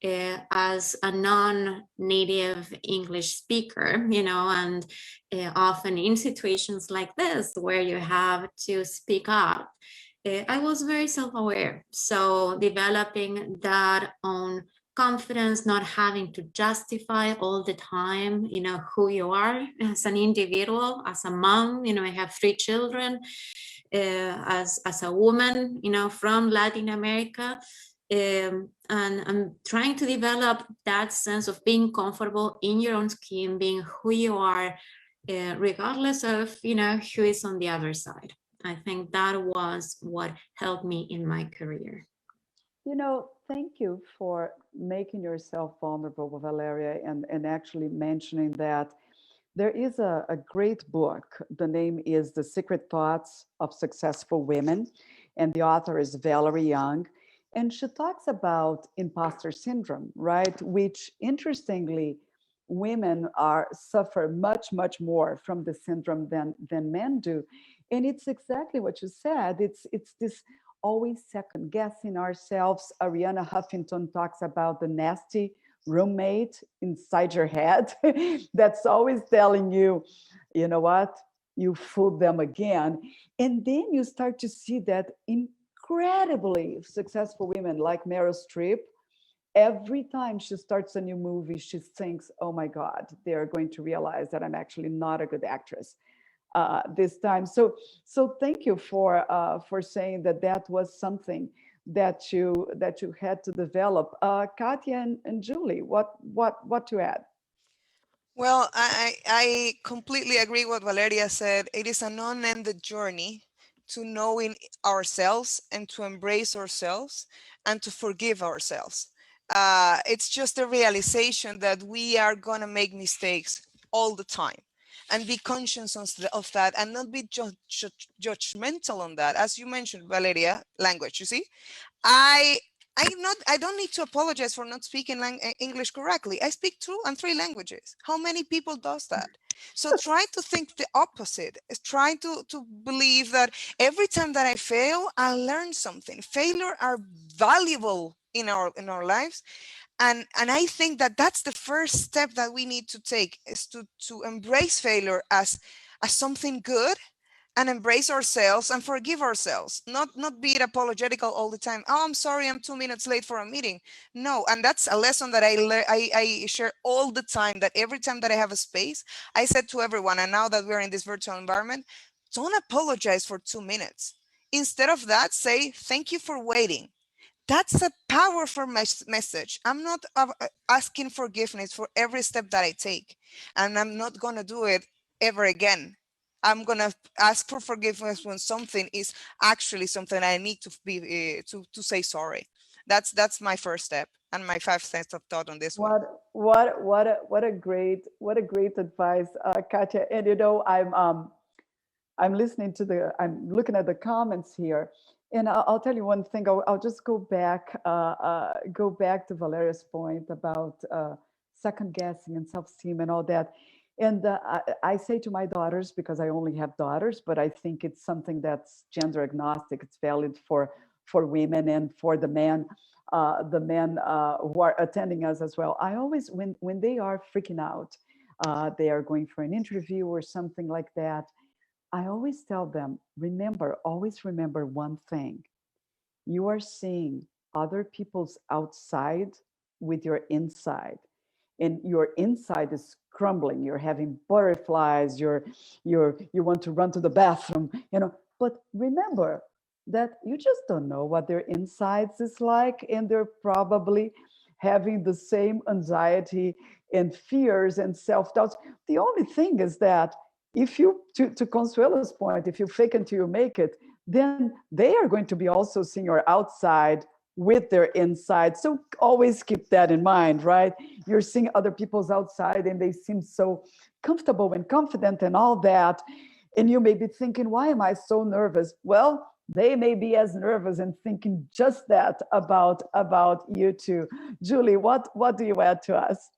As a non-native English speaker, and often in situations like this where you have to speak up, I was very self-aware. So developing that own confidence, not having to justify all the time, who you are as an individual, as a mom, I have 3 children, as a woman, from Latin America. And I'm trying to develop that sense of being comfortable in your own skin, being who you are, regardless of, who is on the other side. I think that was what helped me in my career. Thank you for making yourself vulnerable, Valeria, and actually mentioning that there is a great book. The name is The Secret Thoughts of Successful Women, and the author is Valerie Young. And she talks about imposter syndrome, right? Which, interestingly, women suffer much, much more from the syndrome than men do. And it's exactly what you said. It's this always second guessing ourselves. Ariana Huffington talks about the nasty roommate inside your head that's always telling you, you know what, you fooled them again. And then you start to see that incredibly successful women like Meryl Streep, every time she starts a new movie, she thinks, oh my God, they're going to realize that I'm actually not a good actress this time. So thank you for saying that that was something that you had to develop. Katya and Julie, what to add? Well, I completely agree with Valeria said. It is an unended journey to knowing ourselves and to embrace ourselves and to forgive ourselves. It's just a realization that we are going to make mistakes all the time and be conscious of that and not be judgmental on that. As you mentioned, Valeria, language, you see? I I don't need to apologize for not speaking English correctly. I speak 2 and 3 languages. How many people does that? So try to think the opposite. Try to believe that every time that I fail, I learn something. Failure are valuable in our lives, and I think that that's the first step that we need to take is to embrace failure as something good and embrace ourselves and forgive ourselves, not be it apologetical all the time. Oh, I'm sorry, I'm 2 minutes late for a meeting. No. And that's a lesson that I share all the time, that every time that I have a space, I said to everyone, and now that we're in this virtual environment, don't apologize for 2 minutes. Instead of that, say thank you for waiting. That's a powerful message. I'm not asking forgiveness for every step that I take, and I'm not going to do it ever again. I'm going to ask for forgiveness when something is actually something I need to be to say sorry. That's my first step and my 5 cents of thought on this one. What a great advice, Katya. And I'm listening to I'm looking at the comments here, and I'll tell you one thing. I'll just go back to Valeria's point about second guessing and self-esteem and all that. And I say to my daughters, because I only have daughters, but I think it's something that's gender agnostic. It's valid for women and for the men who are attending us as well. I always, when they are freaking out, they are going for an interview or something like that, I always tell them, always remember one thing. You are seeing other people's outside with your inside. And your inside is crumbling. You're having butterflies, you want to run to the bathroom, But remember that you just don't know what their insides is like, and they're probably having the same anxiety and fears and self-doubts. The only thing is that if you, to Consuelo's point, if you fake until you make it, then they are going to be also seeing your outside with their inside. So always keep that in mind, right? You're seeing other people's outside and they seem so comfortable and confident and all that. And you may be thinking, why am I so nervous? Well, they may be as nervous and thinking just that about you too. Julie, what do you add to us?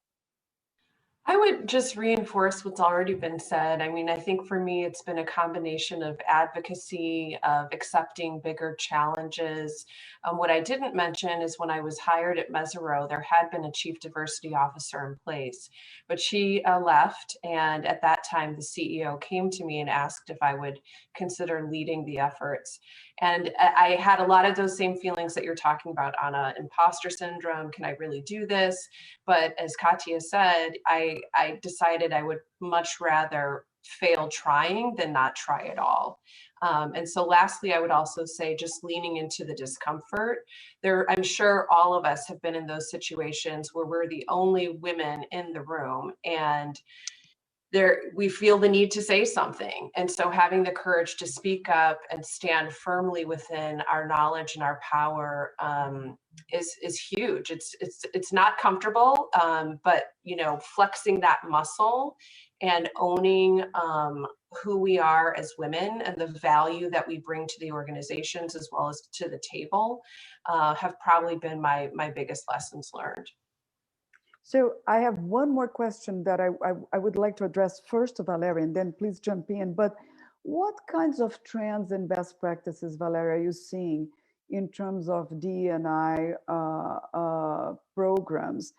I would just reinforce what's already been said. I mean, I think for me, it's been a combination of advocacy, of accepting bigger challenges. What I didn't mention is when I was hired at Mesero, there had been a chief diversity officer in place, but she left. And at that time, the CEO came to me and asked if I would consider leading the efforts. And I had a lot of those same feelings that you're talking about, Anna, imposter syndrome. Can I really do this? But as Katya said, I decided I would much rather fail trying than not try at all. And so lastly, I would also say just leaning into the discomfort. I'm sure all of us have been in those situations where we're the only women in the room, and we feel the need to say something. And so having the courage to speak up and stand firmly within our knowledge and our power is huge. It's not comfortable, but flexing that muscle and owning who we are as women and the value that we bring to the organizations as well as to the table have probably been my biggest lessons learned. So I have one more question that I would like to address first to Valeria, and then please jump in. But what kinds of trends and best practices, Valeria, are you seeing in terms of D&I programs.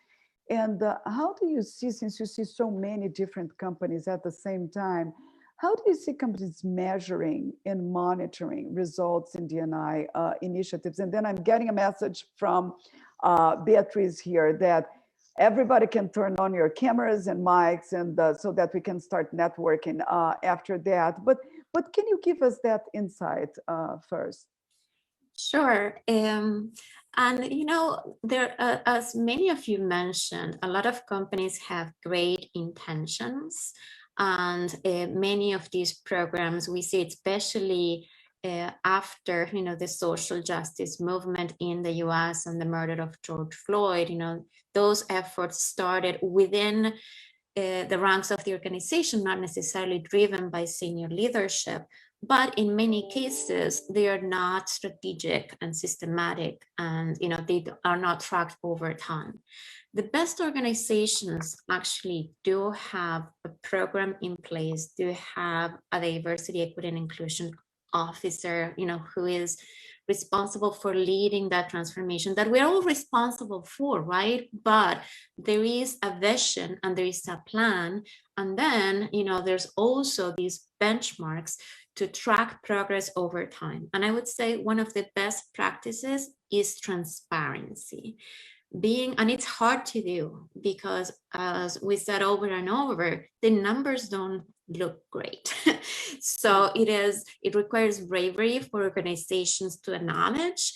And how do you see, since you see so many different companies at the same time, how do you see companies measuring and monitoring results in D&I initiatives? And then I'm getting a message from Beatriz here that everybody can turn on your cameras and mics, and so that we can start networking after that. But can you give us that insight first? Sure. And you know, there, as many of you mentioned, a lot of companies have great intentions, and many of these programs we see, especially after, you know, the social justice movement in the U.S. and the murder of George Floyd, you know, those efforts started within the ranks of the organization, not necessarily driven by senior leadership, but in many cases they are not strategic and systematic, and you know, they are not tracked over time. The best organizations actually do have a program in place, do have a diversity, equity, and inclusion officer, you know, who is responsible for leading that transformation that we're all responsible for, right? But there is a vision and there is a plan. And then, you know, there's also these benchmarks to track progress over time. And I would say one of the best practices is transparency. And it's hard to do because, as we said over and over, the numbers don't look great. So it requires bravery for organizations to acknowledge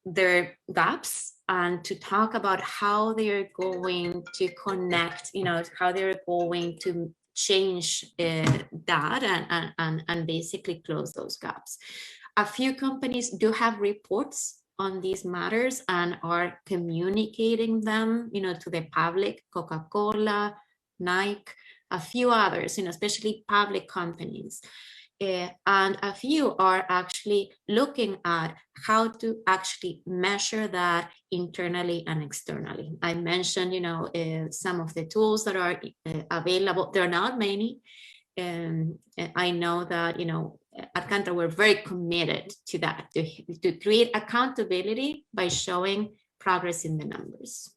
their gaps and to talk about how they are going to connect, you know, how they're going to change that and basically close those gaps. A few companies do have reports on these matters and are communicating them, you know, to the public, Coca-Cola, Nike, a few others, you know, especially public companies. And a few are actually looking at how to actually measure that internally and externally. I mentioned, you know, some of the tools that are available. There are not many. And I know that, you know, at Kantar, we're very committed to that, to create accountability by showing progress in the numbers.